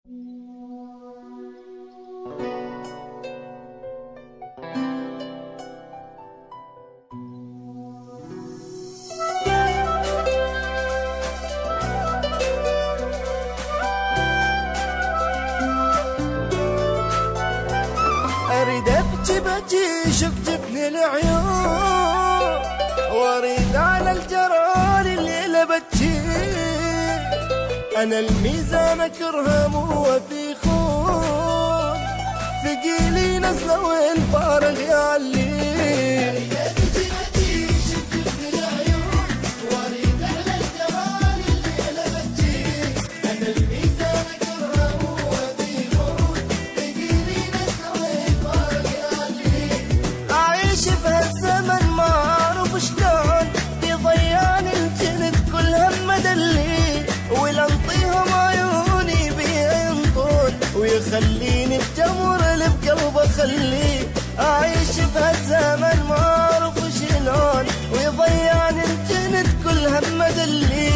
أريد أبكي بكي شق جفني العيون، وأريد على الجرار الليلة بكي. أنا الميزان أكرهه مو في خون، ثقيلي نزله والفارغ يعلي. خليني بجمر اللي بقلبه خليه أعيش بهالزمن ما أعرف شلون، ويضيعني الجند كل هم دلي،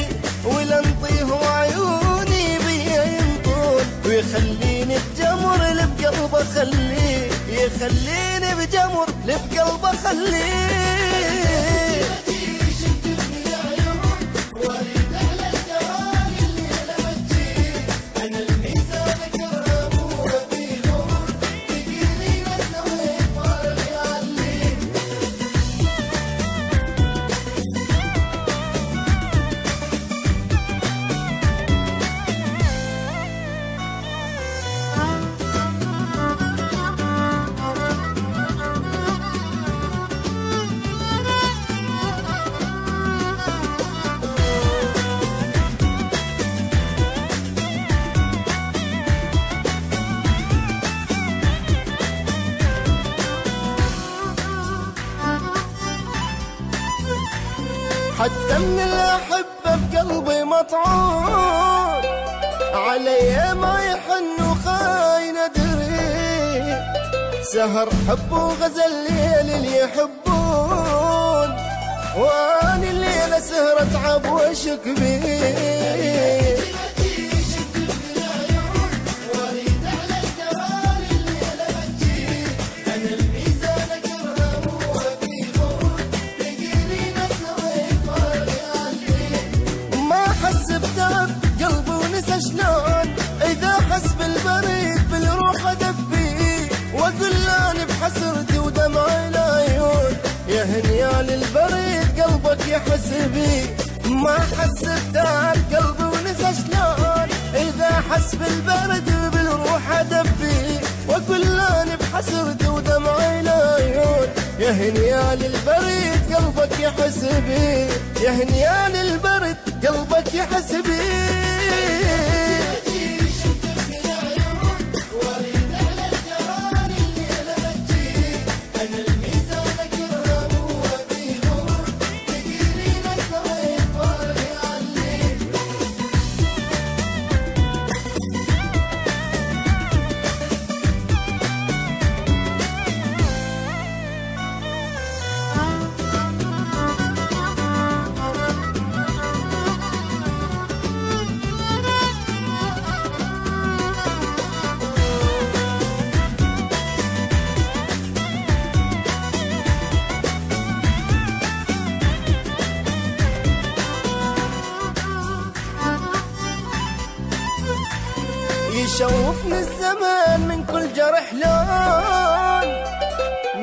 ولنطيهم عيوني بيه ينطون، ويخليني بجمر اللي بقلبه خليه، يخليني بجمر اللي بقلبه خليه. حتى من الأحبة بقلبي مطعون، علي ما يحن وخاين أدري، سهر حب وغزل ليل اللي يحبون، وأنا الليلة سهرة تعب واشك بيه. شلون إذا حس بالبريد بالروح أدفيه، وأقول أنا بحسرتي ودمعي العيون، يا هنيال البريد قلبك يحس بيه. ما حس بتعب قلبي ونسى شلون إذا حس بالبرد بالروح أدفيه، وأقول أنا بحسرتي ودمعي العيون، يا هنيال البريد قلبك يحس بيه، يا هنيال البرد قلبك يحس بيه. يشوفني الزمان من كل جرح لون،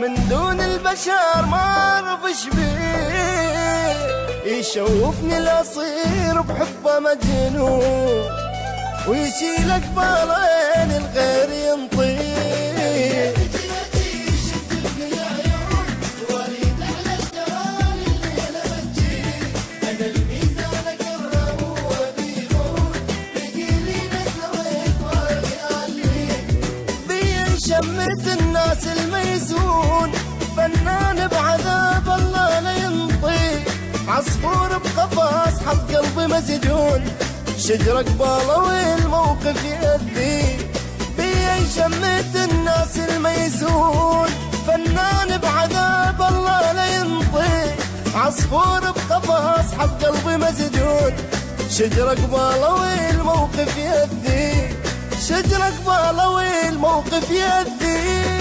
من دون البشر ما اعرف شبيه، يشوفني الاصير بحبه مجنون، ويشيلك بالين الغير ينطيه. شمت الناس الميزون، فنان بعذاب الله لا ينطي، عصفور بقفص حط قلبي مسجون، شجرة قباله والموقف يأذي. بي شمت الناس الميزون، فنان بعذاب الله لا ينطي، عصفور بقفص حط قلبي مسجون، شجرة قباله والموقف يأذي، شجرك بالوي الموقف يأذي.